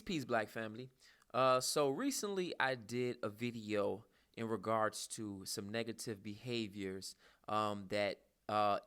Peace, black family. So recently I did a video in regards to some negative behaviors that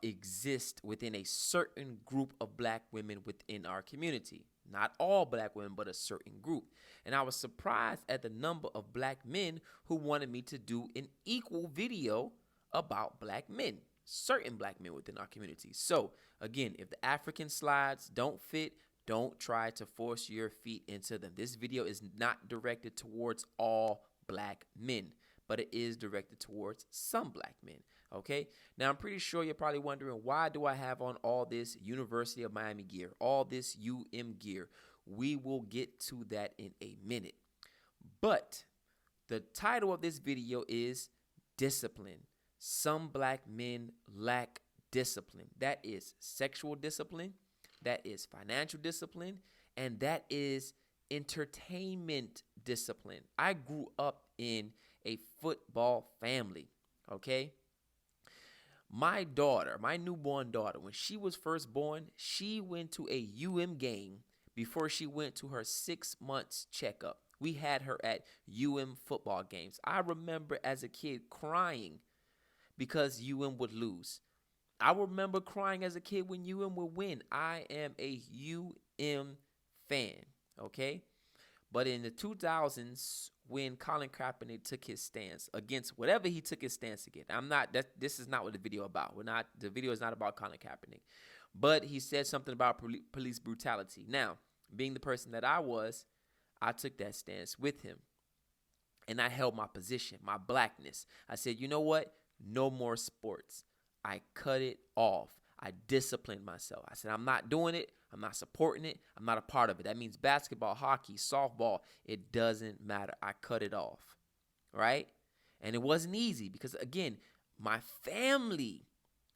exist within a certain group of black women within our community. Not all black women, but a certain group. And I was surprised at the number of black men who wanted me to do an equal video about black men, certain black men within our community. So, again, if the African slides don't fit, don't try to force your feet into them. This video is not directed towards all black men, but it is directed towards some black men. Okay? Now, I'm pretty sure you're probably wondering, why do I have on all this University of Miami gear, all this gear? We will get to that in a minute. But the title of this video is Discipline. Some black men lack discipline. That is sexual discipline, that is financial discipline, and that is entertainment discipline. I grew up in a football family, okay? My daughter, my newborn daughter, when she was first born, she went to a game before she went to her 6 months checkup. We had her at football games. I remember as a kid crying because would lose. I remember crying as a kid when would win. I am a fan, okay? But in the 2000s, when Colin Kaepernick took his stance against whatever he took his stance against, this is not what the video about. The video is not about Colin Kaepernick. But he said something about police brutality. Now, being the person that I was, I took that stance with him. And I held my position, my blackness. I said, you know what? No more sports. I cut it off. I disciplined myself. I said, I'm not doing it. I'm not supporting it. I'm not a part of it. That means basketball, hockey, softball. It doesn't matter. I cut it off, right? And it wasn't easy because, again, my family,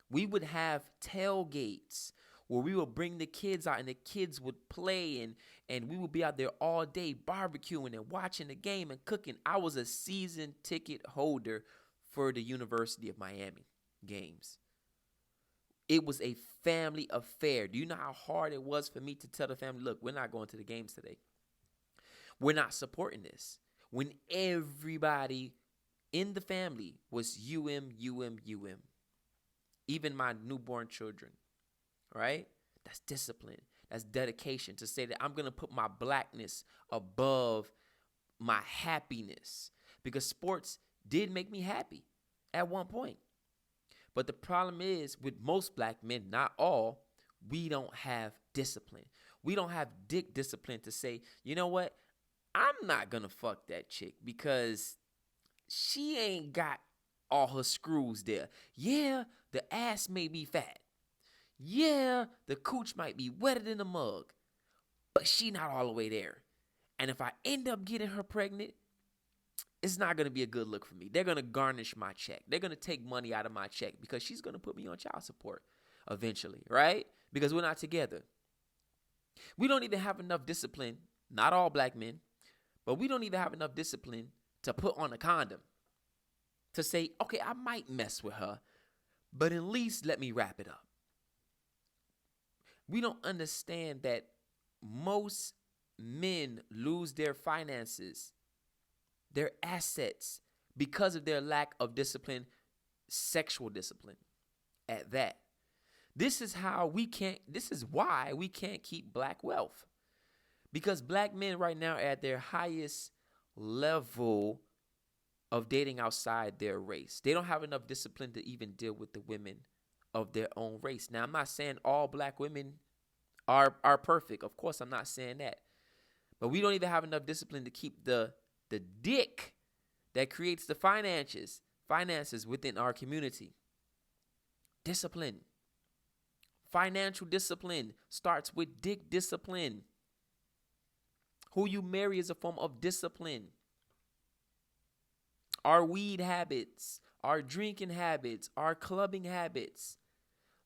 we would have tailgates where we would bring the kids out and the kids would play and we would be out there all day barbecuing and watching the game and cooking. I was a season ticket holder for the University of Miami games. It was a family affair. Do you know how hard it was for me to tell the family, look, we're not going to the games today. We're not supporting this. When everybody in the family was even my newborn children, right? That's discipline. That's dedication to say that I'm going to put my blackness above my happiness, because sports did make me happy at one point. But the problem is with most black men, not all, we don't have discipline. We don't have discipline to say, you know what? I'm not going to fuck that chick because she ain't got all her screws there. Yeah, the ass may be fat. Yeah, the cooch might be wetter than a mug, but she not all the way there. And if I end up getting her pregnant, it's not going to be a good look for me. They're going to garnish my check. They're going to take money out of my check because she's going to put me on child support eventually, right? Because we're not together. We don't even have enough discipline, not all black men, but we don't even have enough discipline to put on a condom. To say, okay, I might mess with her, but at least let me wrap it up. We don't understand that most men lose their finances, their assets, because of their lack of discipline, sexual discipline at that. This is why we can't keep black wealth. Because black men right now are at their highest level of dating outside their race. They don't have enough discipline to even deal with the women of their own race. Now, I'm not saying all black women are perfect. Of course, I'm not saying that. But we don't even have enough discipline to keep the dick that creates the finances within our community. Discipline. Financial discipline starts with dick discipline. Who you marry is a form of discipline. Our weed habits, our drinking habits, our clubbing habits.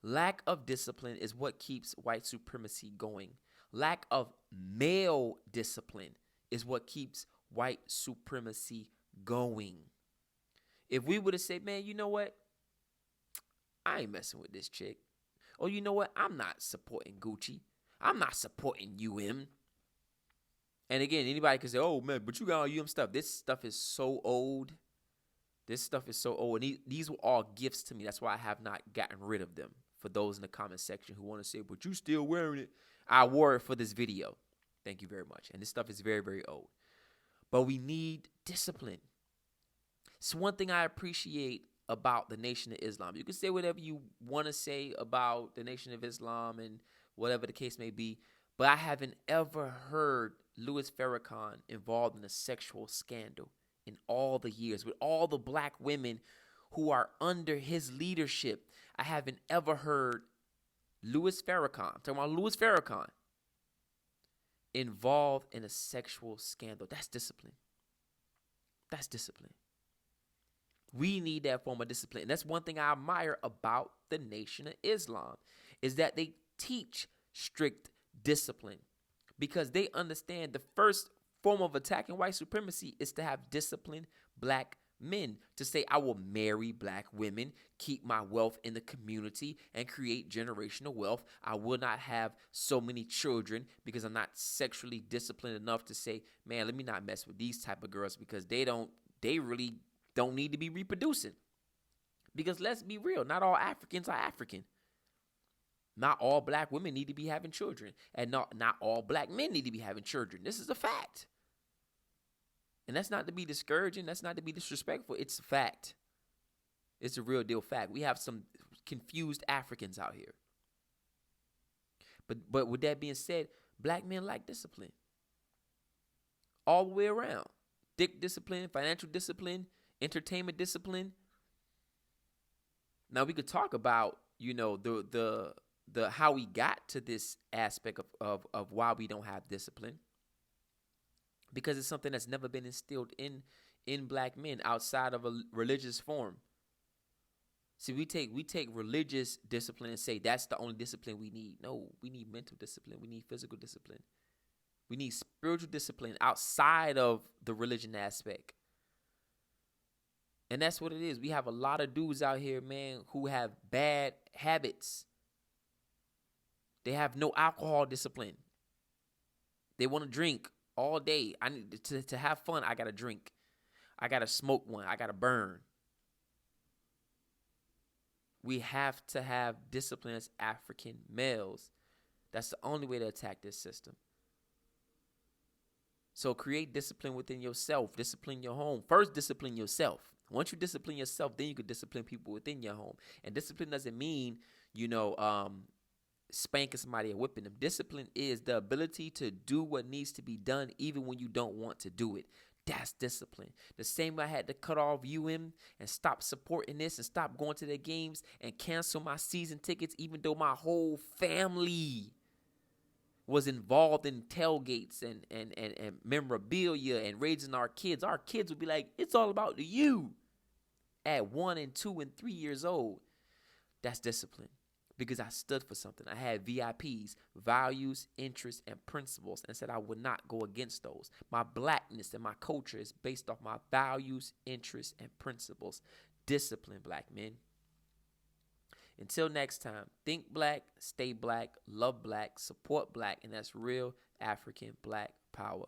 Lack of discipline is what keeps white supremacy going. Lack of male discipline is what keeps white supremacy going. If we would have said, man, you know what? I ain't messing with this chick. Or you know what? I'm not supporting Gucci. I'm not supporting UM. And again, anybody can say, "Oh man, but you got all stuff." This stuff is so old. This stuff is so old, and these were all gifts to me. That's why I have not gotten rid of them. For those in the comment section who want to say, "But you still wearing it," I wore it for this video. Thank you very much. And this stuff is very, very old. But we need discipline. It's one thing I appreciate about the Nation of Islam. You can say whatever you want to say about the Nation of Islam and whatever the case may be, but I haven't ever heard Louis Farrakhan involved in a sexual scandal in all the years with all the black women who are under his leadership. I haven't ever heard Louis Farrakhan, I'm talking about Louis Farrakhan, involved in a sexual scandal. That's discipline. That's discipline. We need that form of discipline. And that's one thing I admire about the Nation of Islam, is that they teach strict discipline because they understand the first form of attacking white supremacy is to have disciplined black men, to say, I will marry black women, keep my wealth in the community, and create generational wealth. I will not have so many children because I'm not sexually disciplined enough to say, man, let me not mess with these type of girls because they really don't need to be reproducing. Because let's be real, not all Africans are African. Not all black women need to be having children. And not all black men need to be having children. This is a fact. And that's not to be discouraging. That's not to be disrespectful. It's a fact. It's a real deal fact. We have some confused Africans out here. But with that being said, black men like discipline. All the way around. Dick discipline, financial discipline, entertainment discipline. Now we could talk about, the how we got to this aspect of why we don't have discipline. Because it's something that's never been instilled in black men outside of a religious form. See, we take religious discipline and say that's the only discipline we need. No, we need mental discipline. We need physical discipline. We need spiritual discipline outside of the religion aspect. And that's what it is. We have a lot of dudes out here, man, who have bad habits. They have no alcohol discipline. They want to drink all day. I need to have fun. I got to drink. I got to smoke one. I got to burn. We have to have discipline as African males. That's the only way to attack this system. So create discipline within yourself. Discipline your home. First, discipline yourself. Once you discipline yourself, then you can discipline people within your home. And discipline doesn't mean, spanking somebody or whipping them. Discipline is the ability to do what needs to be done even when you don't want to do it. That's discipline. The same way I had to cut off UM and stop supporting this and stop going to their games and cancel my season tickets even though my whole family was involved in tailgates and memorabilia and raising our kids. Our kids would be like, it's all about you at 1 and 2 and 3 years old. That's discipline. Because I stood for something. I had VIPs, values, interests, and principles, and said I would not go against those. My blackness and my culture is based off my values, interests, and principles. Discipline, black men. Until next time, think black, stay black, love black, support black, and that's real African black power.